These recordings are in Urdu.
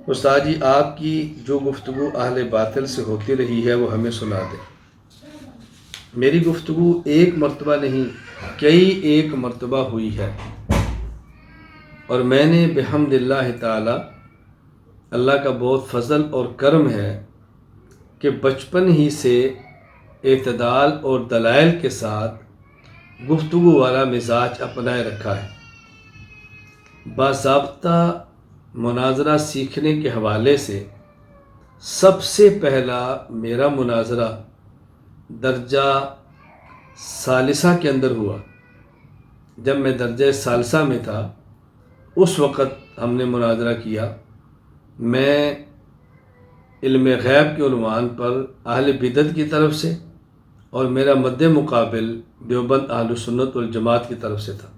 استاد جی، آپ کی جو گفتگو اہل باطل سے ہوتی رہی ہے وہ ہمیں سنا دیں۔ میری گفتگو ایک مرتبہ نہیں، کئی ایک مرتبہ ہوئی ہے، اور میں نے بحمد اللہ تعالی، اللہ کا بہت فضل اور کرم ہے کہ بچپن ہی سے اعتدال اور دلائل کے ساتھ گفتگو والا مزاج اپنائے رکھا ہے۔ باضابطہ مناظرہ سیکھنے کے حوالے سے سب سے پہلا میرا مناظرہ درجہ ثالثہ کے اندر ہوا۔ جب میں درجہ ثالثہ میں تھا اس وقت ہم نے مناظرہ کیا۔ میں علم غیب کے عنوان پر اہل بدعت کی طرف سے، اور میرا مد مقابل دیوبند اہل سنت والجماعت کی طرف سے تھا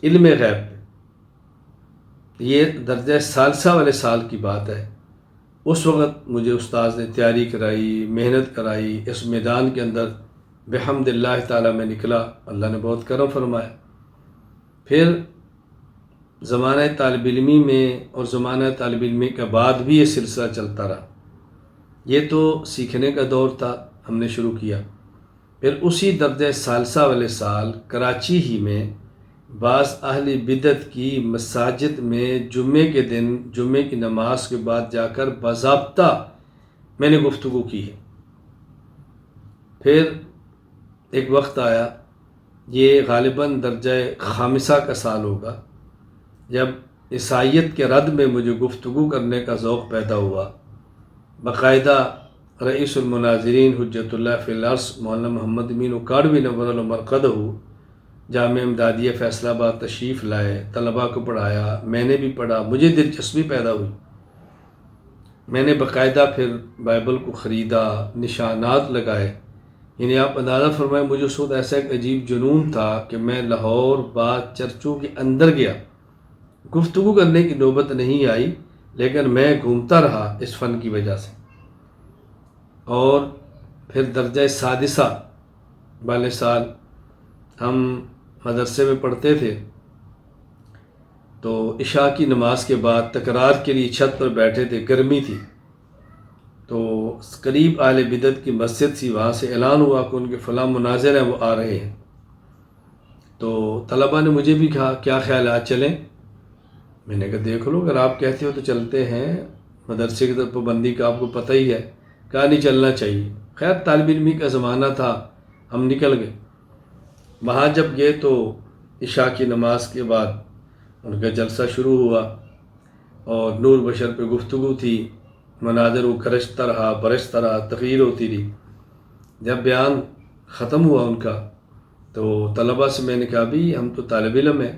علم غیب پہ۔ یہ درجہ ثالثہ والے سال کی بات ہے۔ اس وقت مجھے استاذ نے تیاری کرائی، محنت کرائی، اس میدان کے اندر بحمد اللہ تعالیٰ میں نکلا۔ اللہ نے بہت کرم فرمایا۔ پھر زمانہ طالب علمی میں اور زمانہ طالب علمی کے بعد بھی یہ سلسلہ چلتا رہا۔ یہ تو سیکھنے کا دور تھا، ہم نے شروع کیا۔ پھر اسی درجہ ثالثہ والے سال کراچی ہی میں بعض اہل بدعت کی مساجد میں جمعے کے دن جمعے کی نماز کے بعد جا کر باضابطہ میں نے گفتگو کی ہے۔ پھر ایک وقت آیا، یہ غالباً درجہ خامسہ کا سال ہوگا، جب عیسائیت کے رد میں مجھے گفتگو کرنے کا ذوق پیدا ہوا۔ باقاعدہ رئیس المناظرین حجت اللہ فی الارض مولانا محمد امین اکاڑوی نور اللہ مرقدہ جامعہ امدادیہ فیصل آباد تشریف لائے، طلباء کو پڑھایا، میں نے بھی پڑھا، مجھے دلچسپی پیدا ہوئی۔ میں نے باقاعدہ پھر بائبل کو خریدا، نشانات لگائے۔ یعنی آپ اندازہ فرمائیں، مجھے اس وقت ایسا ایک عجیب جنون تھا کہ میں لاہور بعد چرچوں کے اندر گیا۔ گفتگو کرنے کی نوبت نہیں آئی، لیکن میں گھومتا رہا اس فن کی وجہ سے۔ اور پھر درجہ سادسہ والے سال ہم مدرسے میں پڑھتے تھے، تو عشاء کی نماز کے بعد تکرار کے لیے چھت پر بیٹھے تھے، گرمی تھی، تو قریب اہل بدعت کی مسجد تھی، وہاں سے اعلان ہوا کہ ان کے فلاں مناظر ہیں، وہ آ رہے ہیں۔ تو طلباء نے مجھے بھی کہا کیا خیال ہے، آج چلیں؟ میں نے کہا دیکھ لو، اگر آپ کہتے ہو تو چلتے ہیں، مدرسے کی طرف پابندی کا آپ کو پتہ ہی ہے۔ کہا نہیں، چلنا چاہیے۔ خیر طالب علمی کا زمانہ تھا، ہم نکل گئے۔ وہاں جب گئے تو عشاء کی نماز کے بعد ان کا جلسہ شروع ہوا، اور نور بشر پہ گفتگو تھی، مناظر وہ گرجتا رہا، برستا رہا، تقریر ہوتی رہی۔ جب بیان ختم ہوا ان کا، تو طلباء سے میں نے کہا بھی ہم تو طالب علم ہیں،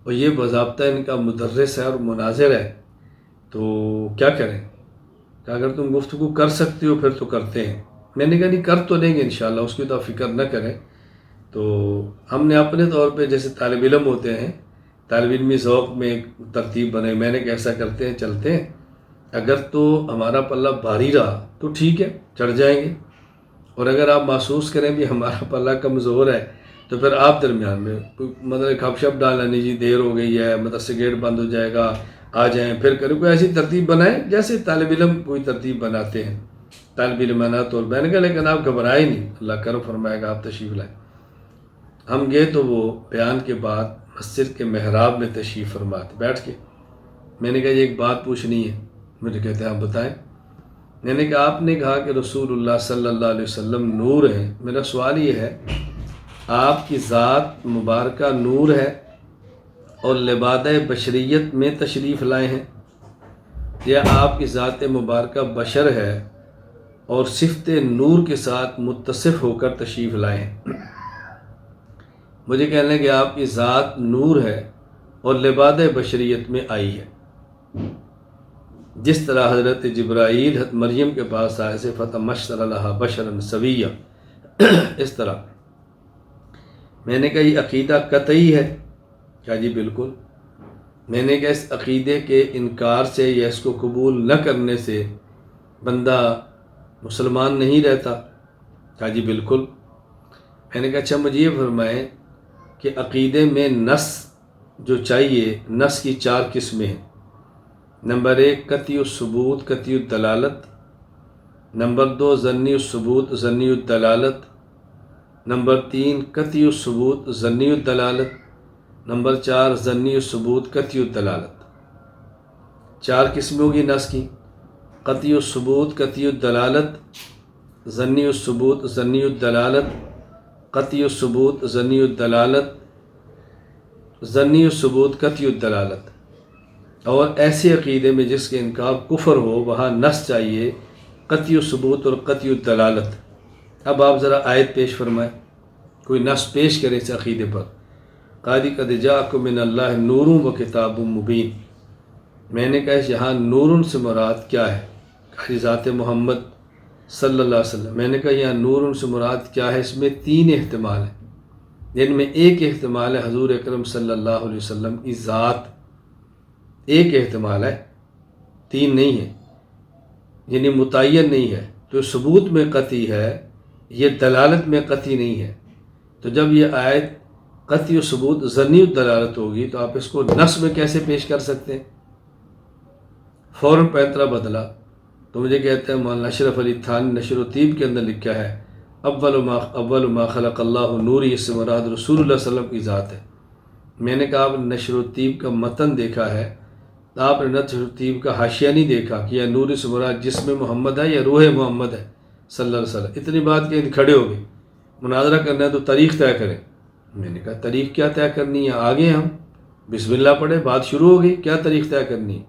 اور یہ باضابطہ ان کا مدرس ہے اور مناظر ہے، تو کیا کریں؟ کہ اگر تم گفتگو کر سکتے ہو پھر تو کرتے ہیں۔ میں نے کہا نہیں، کر تو لیں گے انشاءاللہ، اس کی تو آپ فکر نہ کریں۔ تو ہم نے اپنے طور پہ جیسے طالب علم ہوتے ہیں، طالب علمی ذوق میں ایک ترتیب بنائی۔ میں نے کیسا کرتے ہیں، چلتے ہیں، اگر تو ہمارا پلہ بھاری رہا تو ٹھیک ہے، چڑھ جائیں گے، اور اگر آپ محسوس کریں بھی ہمارا پلہ کمزور ہے تو پھر آپ درمیان میں مطلب کھپ شپ ڈالنا نہیں، جی دیر ہو گئی ہے، مدرسے گیٹ بند ہو جائے گا، آ جائیں پھر کریں، کوئی ایسی ترتیب بنائیں جیسے طالب علم کوئی ترتیب بناتے ہیں، طالب علمانہ طور پر۔ میں نے کہا لیکن آپ گھبرائے نہیں، اللہ کرم فرمائے گا، آپ تشریف لائیں۔ ہم گئے تو وہ بیان کے بعد مسجد کے محراب میں تشریف فرماتے، بیٹھ کے میں نے کہا یہ ایک بات پوچھنی ہے۔ مجھے کہتے ہیں آپ بتائیں۔ میں نے کہا آپ نے کہا کہ رسول اللہ صلی اللہ علیہ وسلم نور ہیں، میرا سوال یہ ہے آپ کی ذات مبارکہ نور ہے اور لبادہ بشریت میں تشریف لائے ہیں، یا آپ کی ذات مبارکہ بشر ہے اور صفت نور کے ساتھ متصف ہو کر تشریف لائے ہیں؟ مجھے کہنے لگے کہ آپ کی ذات نور ہے اور لبادہ بشریت میں آئی ہے، جس طرح حضرت جبرائیل حضرت مریم کے پاس آئے سے فتمثل لہا بشرا سویا، اس طرح۔ میں نے کہا یہ عقیدہ قطعی ہے؟ کہا جی بالکل۔ میں نے کہا اس عقیدے کے انکار سے یا اس کو قبول نہ کرنے سے بندہ مسلمان نہیں رہتا؟ کہا جی بالکل۔ میں نے کہا اچھا مجھے یہ فرمائیں کہ عقیدے میں نص جو چاہیے، نص کی 4 قسمیں ہیں۔ نمبر 1 قطعی الثبوت قطعی الدلالت، نمبر 2 ظنی الثبوت ظنی الدلالت، نمبر 3 قطعی الثبوت ظنی الدلالت، نمبر 4 ظنی الثبوت قطعی الدلالت۔ 4 قسمیں ہوگی نص کی: قطعی الثبوت قطعی الدلالت، ظنی الثبوت ظنی الدلالت، قطعی الثبوت ظنی الدلالت، ظنی الثبوت قطعی الدلالت۔ اور ایسے عقیدے میں جس کے انکار کفر ہو وہاں نص چاہیے قطعی الثبوت اور قطعی الدلالت۔ اب آپ ذرا آیت پیش فرمائیں، کوئی نص پیش کرے اس عقیدے پر۔ قادی قد جاءکم من اللہ نور و کتاب مبین۔ میں نے کہا یہاں نور سے مراد کیا ہے؟ قادی ذات محمد صلی اللہ علیہ وسلم۔ میں نے کہا یہاں نور سے مراد کیا ہے؟ اس میں 3 احتمال ہیں، جن میں ایک احتمال ہے حضور اکرم صلی اللہ علیہ وسلم کی ذات، ایک احتمال ہے، 3 نہیں ہے، یعنی متعین نہیں ہے۔ تو ثبوت میں قطعی ہے، یہ دلالت میں قطعی نہیں ہے۔ تو جب یہ آیت قطعی و ثبوت ظنی الدلالت ہوگی تو آپ اس کو نص میں کیسے پیش کر سکتے ہیں؟ فوراً پینترا بدلا تو مجھے کہتے ہیں مولانا اشرف علی تھانی نشر و طیب کے اندر لکھا ہے اول ما خلق اللہ نوری، اس سے مراد رسول اللہ صلی اللہ علیہ وسلم کی ذات ہے۔ میں نے کہا آپ نے نشر و طیب کا متن دیکھا ہے، آپ نے نشر و طیب کا حاشیہ نہیں دیکھا کہ یہ نوری سے مراد جسم محمد ہے یا روح محمد ہے صلی اللہ علیہ وسلم۔ اتنی بات کہ کھڑے ہو گئے، مناظرہ کرنا ہے تو تاریخ طے کریں۔ میں نے کہا تاریخ کیا طے کرنی ہے؟ آگے ہم بسم اللہ پڑھے، بات شروع ہو گئی، کیا تاریخ طے کرنی ہے؟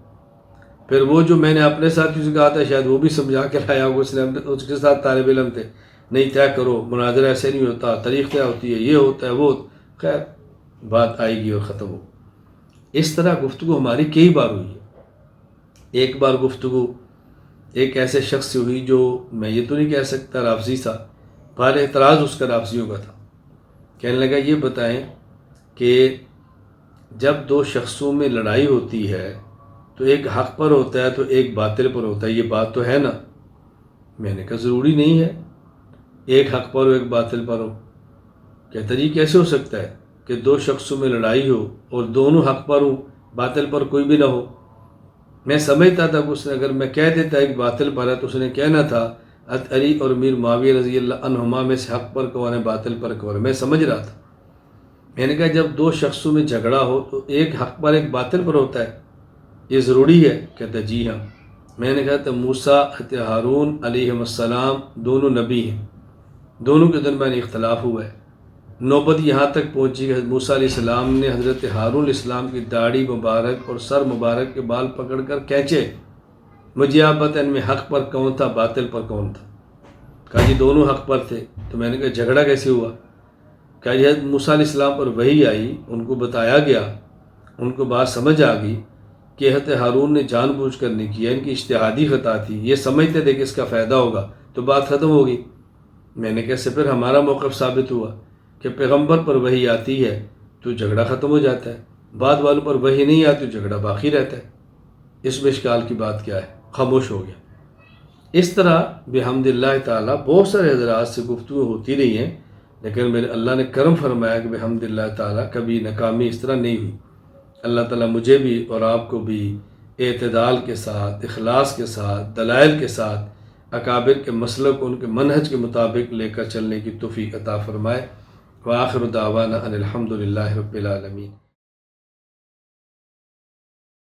پھر وہ جو میں نے اپنے ساتھیوں سے کہا تھا شاید وہ بھی سمجھا کے لایا ہوگا، اس کے ساتھ طالب علم تھے، نہیں طے کرو، مناظرہ ایسے نہیں ہوتا، تاریخ طے ہوتی ہے، یہ ہوتا ہے وہ، خیر بات آئے گی اور ختم ہو۔ اس طرح گفتگو ہماری کئی بار ہوئی ہے۔ ایک بار گفتگو ایک ایسے شخص سے ہوئی جو میں یہ تو نہیں کہہ سکتا رافضی تھا، بہرحال اعتراض اس کا رافضیوں کا تھا۔ کہنے لگا یہ بتائیں کہ جب 2 شخصوں میں لڑائی ہوتی ہے تو ایک حق پر ہوتا ہے تو ایک باطل پر ہوتا ہے، یہ بات تو ہے نا؟ میں نے کہا ضروری نہیں ہے ایک حق پر ہو ایک باطل پر ہو۔ کہتا جی کیسے ہو سکتا ہے کہ 2 شخصوں میں لڑائی ہو اور دونوں حق پر ہوں، باطل پر کوئی بھی نہ ہو؟ میں سمجھتا تھا کہ اس نے اگر میں کہہ دیتا ایک باطل پر ہے تو اس نے کہنا تھا حضرت علی اور امیر معاویہ رضی اللہ عنہما میں سے حق پر کون ہے باطل پر کون ہے، میں سمجھ رہا تھا۔ میں نے کہا جب 2 شخصوں میں جھگڑا ہو تو ایک حق پر ایک باطل پر ہوتا ہے، یہ ضروری ہے؟ کہتا جی ہاں۔ میں نے کہا تو موسیٰ حضرت ہارون علیہ السلام دونوں نبی ہیں، دونوں کے درمیان اختلاف ہوا ہے۔ نوبت یہاں تک پہنچی کہ حضرت موسیٰ علیہ السلام نے حضرت ہارون علیہ السلام کی داڑھی مبارک اور سر مبارک کے بال پکڑ کر کھینچے، مجھے آپ بتائیں ان میں حق پر کون تھا باطل پر کون تھا؟ کہا جی دونوں حق پر تھے۔ تو میں نے کہا جھگڑا کیسے ہوا؟ کہا جی حضرت موسیٰ علیہ السلام پر وحی آئی، ان کو بتایا گیا، ان کو بات سمجھ آ گئی کہ حضرت ہارون نے جان بوجھ کر نہیں کیا، ان کی اجتہادی خطا تھی، یہ سمجھتے تھے کہ اس کا فائدہ ہوگا، تو بات ختم ہوگی۔ میں نے کہا اس سے پھر ہمارا موقف ثابت ہوا کہ پیغمبر پر وحی آتی ہے تو جھگڑا ختم ہو جاتا ہے، بعد والوں پر وحی نہیں آتی تو جھگڑا باقی رہتا ہے، اس میں اشکال کی بات کیا ہے؟ خاموش ہو گیا۔ اس طرح بحمد اللہ تعالیٰ بہت سارے حضرات سے گفتگو ہوتی رہی ہیں، لیکن میرے اللہ نے کرم فرمایا کہ بحمد اللہ تعالیٰ کبھی ناکامی اس طرح نہیں ہوئی۔ اللہ تعالیٰ مجھے بھی اور آپ کو بھی اعتدال کے ساتھ، اخلاص کے ساتھ، دلائل کے ساتھ اکابر کے مسلک ان کے منہج کے مطابق لے کر چلنے کی توفیق عطا فرمائے۔ وآخر دعوانا ان الحمد للہ رب العالمین۔